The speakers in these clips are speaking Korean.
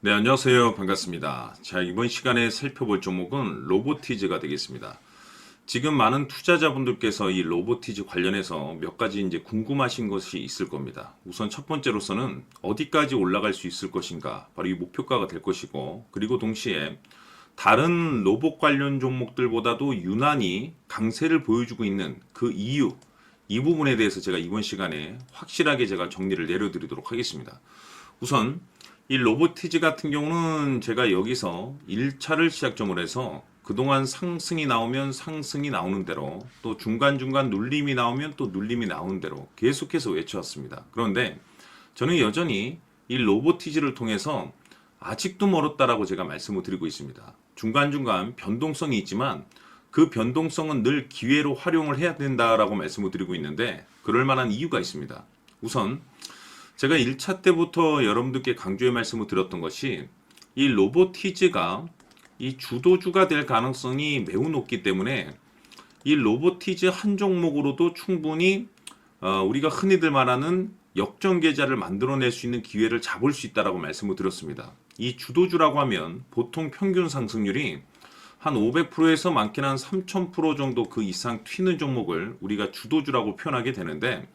네, 안녕하세요. 반갑습니다. 자, 이번 시간에 살펴볼 종목은 로보티즈가 되겠습니다. 지금 많은 투자자분들께서 이 로보티즈 관련해서 몇 가지 이제 궁금하신 것이 있을 겁니다. 우선 첫 번째로서는 어디까지 올라갈 수 있을 것인가, 바로 이 목표가가 될 것이고, 그리고 동시에 다른 로봇 관련 종목들보다도 유난히 강세를 보여주고 있는 그 이유, 이 부분에 대해서 제가 이번 시간에 확실하게 제가 정리를 내려드리도록 하겠습니다. 우선 이 로보티즈 같은 경우는 제가 여기서 1차를 시작점으로 해서 그동안 상승이 나오면 상승이 나오는 대로, 또 중간중간 눌림이 나오면 또 눌림이 나오는 대로 계속해서 외쳐왔습니다. 그런데 저는 여전히 이 로보티즈를 통해서 아직도 멀었다라고 제가 말씀을 드리고 있습니다. 중간중간 변동성이 있지만 그 변동성은 늘 기회로 활용을 해야 된다라고 말씀을 드리고 있는데, 그럴 만한 이유가 있습니다. 우선 제가 1차 때부터 여러분들께 강조의 말씀을 드렸던 것이, 이 로보티즈가 이 주도주가 될 가능성이 매우 높기 때문에 이 로보티즈 한 종목으로도 충분히 우리가 흔히들 말하는 역전 계좌를 만들어낼 수 있는 기회를 잡을 수 있다라고 말씀을 드렸습니다. 이 주도주라고 하면 보통 평균 상승률이 한 500%에서 많게는 한 3000% 정도 그 이상 튀는 종목을 우리가 주도주라고 표현하게 되는데,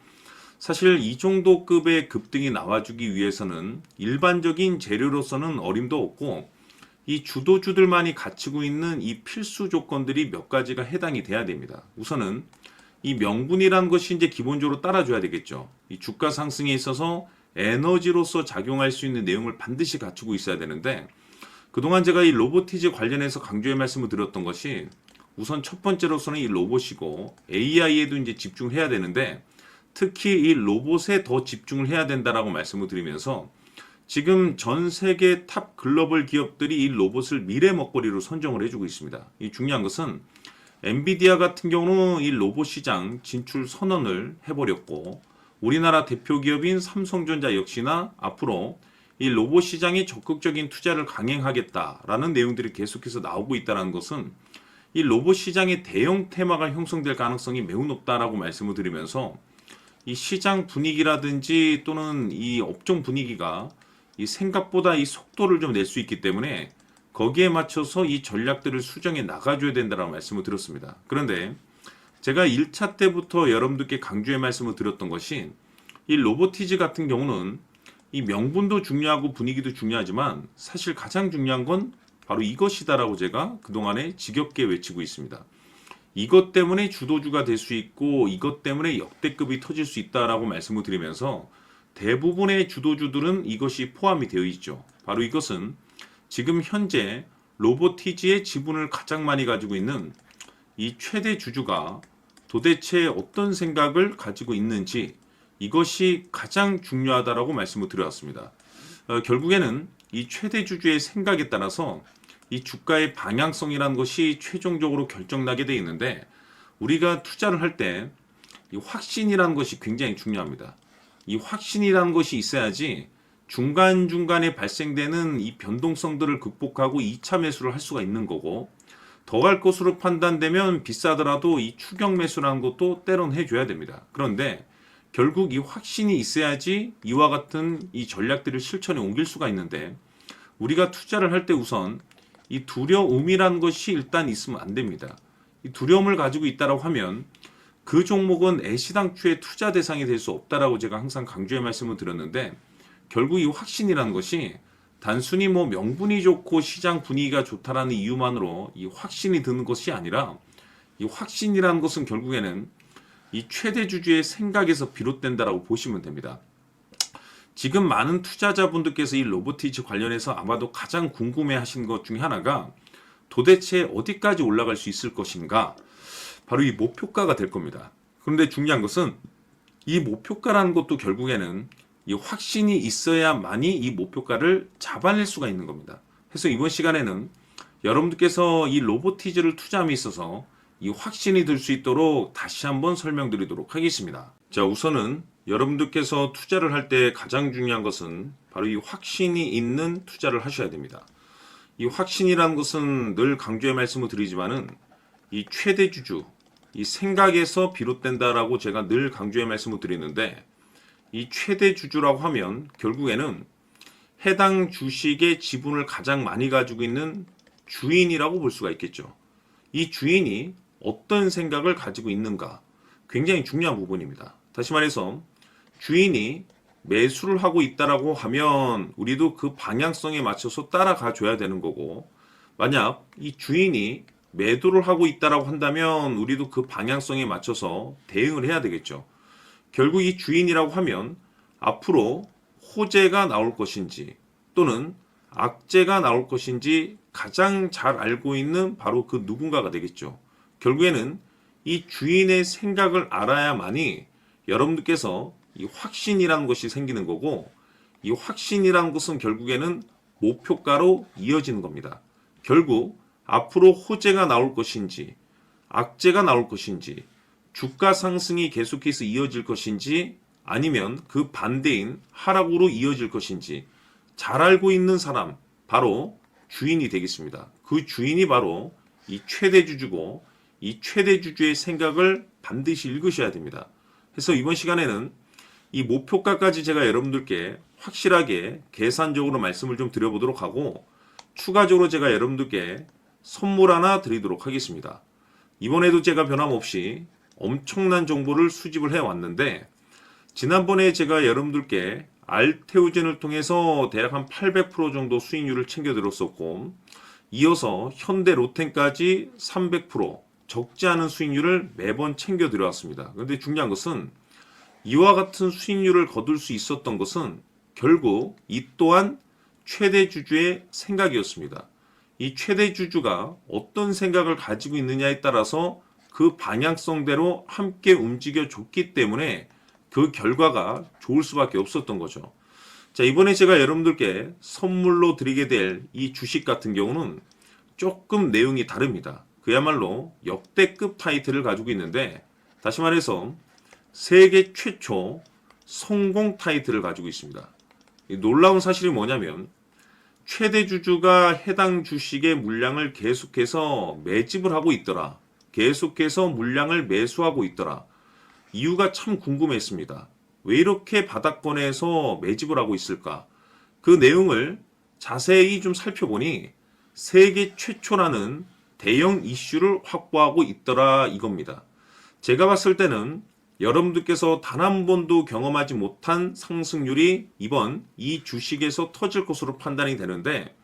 사실 이 정도 급의 급등이 나와주기 위해서는 일반적인 재료로서는 어림도 없고, 이 주도주들만이 갖추고 있는 이 필수 조건들이 몇 가지가 해당이 돼야 됩니다. 우선은 이 명분이라는 것이 이제 기본적으로 따라줘야 되겠죠. 이 주가 상승에 있어서 에너지로서 작용할 수 있는 내용을 반드시 갖추고 있어야 되는데, 그동안 제가 이 로보티즈 관련해서 강조의 말씀을 드렸던 것이, 우선 첫 번째로서는 이 로봇이고 AI에도 이제 집중해야 되는데, 특히 이 로봇에 더 집중을 해야 된다라고 말씀을 드리면서, 지금 전 세계 탑 글로벌 기업들이 이 로봇을 미래 먹거리로 선정을 해주고 있습니다. 이 중요한 것은 엔비디아 같은 경우는 이 로봇 시장 진출 선언을 해버렸고, 우리나라 대표 기업인 삼성전자 역시나 앞으로 이 로봇 시장에 적극적인 투자를 강행하겠다라는 내용들이 계속해서 나오고 있다는 것은, 이 로봇 시장의 대형 테마가 형성될 가능성이 매우 높다라고 말씀을 드리면서, 이 시장 분위기라든지 또는 이 업종 분위기가 이 생각보다 이 속도를 좀 낼 수 있기 때문에 거기에 맞춰서 이 전략들을 수정해 나가줘야 된다라고 말씀을 드렸습니다. 그런데 제가 1차 때부터 여러분들께 강조의 말씀을 드렸던 것이, 이 로보티즈 같은 경우는 이 명분도 중요하고 분위기도 중요하지만 사실 가장 중요한 건 바로 이것이다라고 제가 그동안에 지겹게 외치고 있습니다. 이것 때문에 주도주가 될 수 있고 이것 때문에 역대급이 터질 수 있다라고 말씀을 드리면서, 대부분의 주도주들은 이것이 포함이 되어 있죠. 바로 이것은 지금 현재 로보티즈의 지분을 가장 많이 가지고 있는 이 최대 주주가 도대체 어떤 생각을 가지고 있는지, 이것이 가장 중요하다라고 말씀을 드렸습니다. 결국에는 이 최대 주주의 생각에 따라서 이 주가의 방향성이라는 것이 최종적으로 결정나게 돼 있는데, 우리가 투자를 할 때 이 확신이라는 것이 굉장히 중요합니다. 이 확신이라는 것이 있어야지 중간중간에 발생되는 이 변동성들을 극복하고 2차 매수를 할 수가 있는 거고, 더 갈 것으로 판단되면 비싸더라도 이 추격 매수라는 것도 때론 해줘야 됩니다. 그런데 결국 이 확신이 있어야지 이와 같은 이 전략들을 실천에 옮길 수가 있는데, 우리가 투자를 할 때 우선 이 두려움이라는 것이 일단 있으면 안 됩니다. 이 두려움을 가지고 있다라고 하면 그 종목은 애시당초의 투자 대상이 될 수 없다라고 제가 항상 강조의 말씀을 드렸는데, 결국 이 확신이라는 것이 단순히 뭐 명분이 좋고 시장 분위기가 좋다라는 이유만으로 이 확신이 드는 것이 아니라, 이 확신이라는 것은 결국에는 이 최대 주주의 생각에서 비롯된다라고 보시면 됩니다. 지금 많은 투자자분들께서 이 로보티즈 관련해서 아마도 가장 궁금해하신 것 중에 하나가, 도대체 어디까지 올라갈 수 있을 것인가, 바로 이 목표가가 될 겁니다. 그런데 중요한 것은 이 목표가라는 것도 결국에는 이 확신이 있어야만이 이 목표가를 잡아낼 수가 있는 겁니다. 그래서 이번 시간에는 여러분들께서 이 로보티즈를 투자함에 있어서 이 확신이 들 수 있도록 다시 한번 설명드리도록 하겠습니다. 자, 우선은 여러분들께서 투자를 할 때 가장 중요한 것은 바로 이 확신이 있는 투자를 하셔야 됩니다. 이 확신이라는 것은 늘 강조의 말씀을 드리지만은 이 최대 주주, 이 생각에서 비롯된다라고 제가 늘 강조의 말씀을 드리는데, 이 최대 주주라고 하면 결국에는 해당 주식의 지분을 가장 많이 가지고 있는 주인이라고 볼 수가 있겠죠. 이 주인이 어떤 생각을 가지고 있는가 굉장히 중요한 부분입니다. 다시 말해서 주인이 매수를 하고 있다라고 하면 우리도 그 방향성에 맞춰서 따라가 줘야 되는 거고, 만약 이 주인이 매도를 하고 있다라고 한다면 우리도 그 방향성에 맞춰서 대응을 해야 되겠죠. 결국 이 주인이라고 하면 앞으로 호재가 나올 것인지 또는 악재가 나올 것인지 가장 잘 알고 있는 바로 그 누군가가 되겠죠. 결국에는 이 주인의 생각을 알아야만이 여러분들께서 이 확신이라는 것이 생기는 거고, 이 확신이라는 것은 결국에는 목표가로 이어지는 겁니다. 결국 앞으로 호재가 나올 것인지 악재가 나올 것인지 주가 상승이 계속해서 이어질 것인지 아니면 그 반대인 하락으로 이어질 것인지 잘 알고 있는 사람, 바로 주인이 되겠습니다. 그 주인이 바로 이 최대주주고, 이 최대주주의 생각을 반드시 읽으셔야 됩니다. 그래서 이번 시간에는 이 목표가까지 제가 여러분들께 확실하게 계산적으로 말씀을 좀 드려보도록 하고, 추가적으로 제가 여러분들께 선물 하나 드리도록 하겠습니다. 이번에도 제가 변함없이 엄청난 정보를 수집을 해왔는데, 지난번에 제가 여러분들께 알테오젠을 통해서 대략 한 800% 정도 수익률을 챙겨드렸었고, 이어서 현대 로텐까지 300% 적지 않은 수익률을 매번 챙겨드려왔습니다. 그런데 중요한 것은 이와 같은 수익률을 거둘 수 있었던 것은 결국 이 또한 최대주주의 생각이었습니다. 이 최대주주가 어떤 생각을 가지고 있느냐에 따라서 그 방향성대로 함께 움직여 줬기 때문에 그 결과가 좋을 수밖에 없었던 거죠. 자, 이번에 제가 여러분들께 선물로 드리게 될 이 주식 같은 경우는 조금 내용이 다릅니다. 그야말로 역대급 타이틀을 가지고 있는데, 다시 말해서 세계 최초 성공 타이틀을 가지고 있습니다. 놀라운 사실이 뭐냐면 최대주주가 해당 주식의 물량을 계속해서 매집을 하고 있더라. 계속해서 물량을 매수하고 있더라. 이유가 참 궁금했습니다. 왜 이렇게 바닥권에서 매집을 하고 있을까? 그 내용을 자세히 좀 살펴보니 세계 최초라는 대형 이슈를 확보하고 있더라 이겁니다. 제가 봤을 때는 여러분들께서 단 한 번도 경험하지 못한 상승률이 이번 이 주식에서 터질 것으로 판단이 되는데,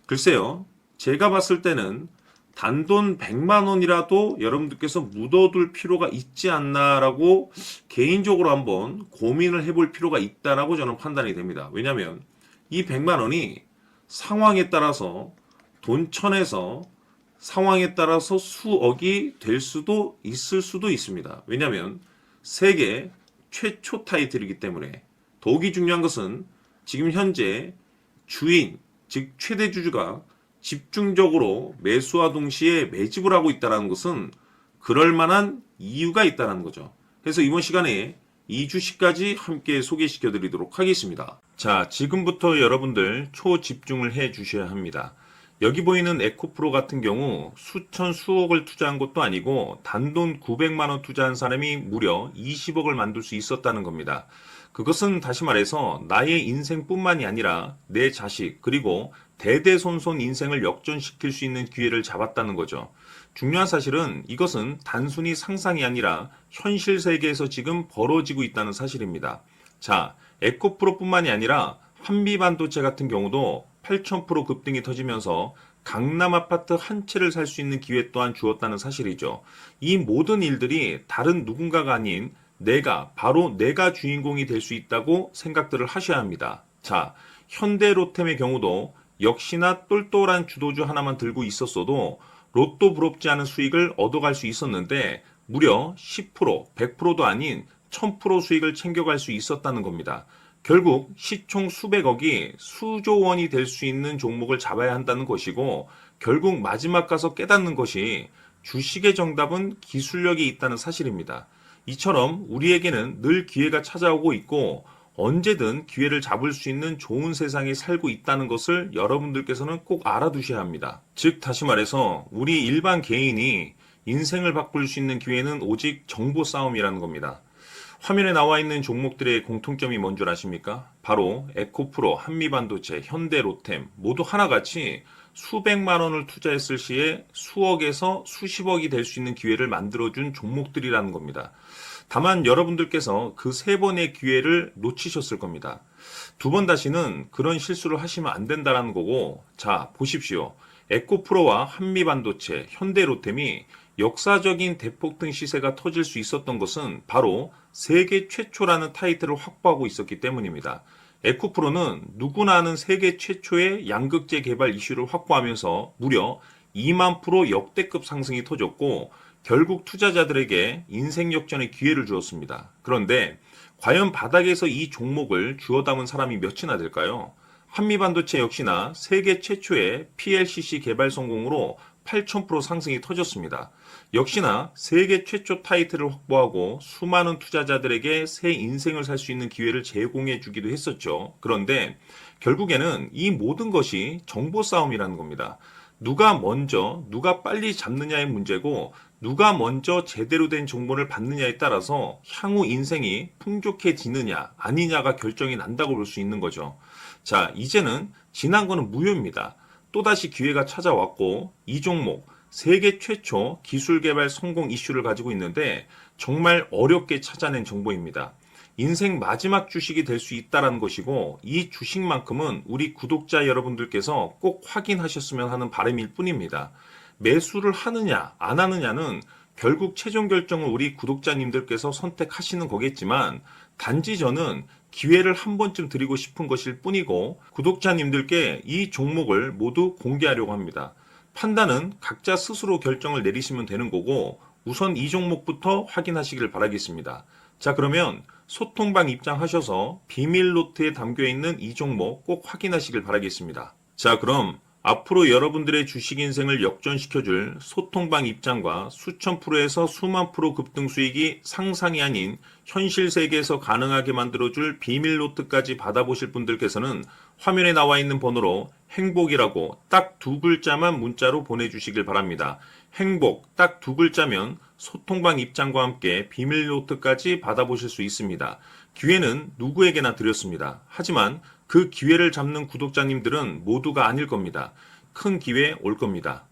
글쎄요, 제가 봤을 때는 단돈 100만 원이라도 여러분들께서 묻어둘 필요가 있지 않나라고 개인적으로 한번 고민을 해볼 필요가 있다라고 저는 판단이 됩니다. 왜냐하면 이 100만 원이 상황에 따라서 돈천에서 상황에 따라서 수억이 될 수도 있을 수도 있습니다. 왜냐하면 세계 최초 타이틀이기 때문에. 더욱이 중요한 것은 지금 현재 주인, 즉 최대주주가 집중적으로 매수와 동시에 매집을 하고 있다는 것은 그럴 만한 이유가 있다는 거죠. 그래서 이번 시간에 이 주식까지 함께 소개시켜 드리도록 하겠습니다. 자, 지금부터 여러분들 초집중을 해 주셔야 합니다. 여기 보이는 에코프로 같은 경우 수천 수억을 투자한 것도 아니고 단돈 900만 원 투자한 사람이 무려 20억을 만들 수 있었다는 겁니다. 그것은 다시 말해서 나의 인생뿐만이 아니라 내 자식 그리고 대대손손 인생을 역전시킬 수 있는 기회를 잡았다는 거죠. 중요한 사실은 이것은 단순히 상상이 아니라 현실 세계에서 지금 벌어지고 있다는 사실입니다. 자, 에코프로뿐만이 아니라 한미반도체 같은 경우도 8,000% 급등이 터지면서 강남 아파트 한 채를 살 수 있는 기회 또한 주었다는 사실이죠. 이 모든 일들이 다른 누군가가 아닌 바로 내가 주인공이 될 수 있다고 생각들을 하셔야 합니다. 자, 현대로템의 경우도 역시나 똘똘한 주도주 하나만 들고 있었어도 로또 부럽지 않은 수익을 얻어갈 수 있었는데 무려 10%, 100%도 아닌 1000% 수익을 챙겨갈 수 있었다는 겁니다. 결국 시총 수백억이 수조 원이 될 수 있는 종목을 잡아야 한다는 것이고, 결국 마지막 가서 깨닫는 것이 주식의 정답은 기술력이 있다는 사실입니다. 이처럼 우리에게는 늘 기회가 찾아오고 있고 언제든 기회를 잡을 수 있는 좋은 세상에 살고 있다는 것을 여러분들께서는 꼭 알아두셔야 합니다. 즉 다시 말해서 우리 일반 개인이 인생을 바꿀 수 있는 기회는 오직 정보 싸움이라는 겁니다. 화면에 나와 있는 종목들의 공통점이 뭔 줄 아십니까? 바로 에코프로, 한미반도체, 현대로템 모두 하나같이 수백만 원을 투자했을 시에 수억에서 수십억이 될 수 있는 기회를 만들어준 종목들이라는 겁니다. 다만 여러분들께서 그 세 번의 기회를 놓치셨을 겁니다. 두 번 다시는 그런 실수를 하시면 안 된다는 거고, 자, 보십시오. 에코프로와 한미반도체, 현대로템이 역사적인 대폭등 시세가 터질 수 있었던 것은 바로 세계 최초라는 타이틀을 확보하고 있었기 때문입니다. 에코프로는 누구나 아는 세계 최초의 양극재 개발 이슈를 확보하면서 무려 2만 프로 역대급 상승이 터졌고 결국 투자자들에게 인생 역전의 기회를 주었습니다. 그런데 과연 바닥에서 이 종목을 주워 담은 사람이 몇이나 될까요? 한미반도체 역시나 세계 최초의 PLCC 개발 성공으로 8,000% 상승이 터졌습니다. 역시나 세계 최초 타이틀을 확보하고 수많은 투자자들에게 새 인생을 살 수 있는 기회를 제공해 주기도 했었죠. 그런데 결국에는 이 모든 것이 정보 싸움이라는 겁니다. 누가 먼저, 누가 빨리 잡느냐의 문제고 누가 먼저 제대로 된 정보를 받느냐에 따라서 향후 인생이 풍족해지느냐 아니냐가 결정이 난다고 볼 수 있는 거죠. 자, 이제는 지난 거는 무효입니다. 또다시 기회가 찾아왔고 이 종목 세계 최초 기술 개발 성공 이슈를 가지고 있는데 정말 어렵게 찾아낸 정보입니다. 인생 마지막 주식이 될 수 있다는 것이고 이 주식만큼은 우리 구독자 여러분들께서 꼭 확인하셨으면 하는 바람일 뿐입니다. 매수를 하느냐 안 하느냐는 결국 최종 결정을 우리 구독자님들께서 선택하시는 거겠지만 단지 저는 기회를 한 번쯤 드리고 싶은 것일 뿐이고 구독자님들께 이 종목을 모두 공개하려고 합니다. 판단은 각자 스스로 결정을 내리시면 되는 거고 우선 이 종목부터 확인하시길 바라겠습니다. 자, 그러면 소통방 입장하셔서 비밀 노트에 담겨 있는 이 종목 꼭 확인하시길 바라겠습니다. 자, 그럼 앞으로 여러분들의 주식 인생을 역전시켜줄 소통방 입장과 수천 프로에서 수만 프로 급등 수익이 상상이 아닌 현실 세계에서 가능하게 만들어줄 비밀 노트까지 받아보실 분들께서는 화면에 나와 있는 번호로 행복이라고 딱 두 글자만 문자로 보내주시길 바랍니다. 행복 딱 두 글자면 소통방 입장과 함께 비밀 노트까지 받아보실 수 있습니다. 기회는 누구에게나 드렸습니다. 하지만 그 기회를 잡는 구독자님들은 모두가 아닐 겁니다. 큰 기회 올 겁니다.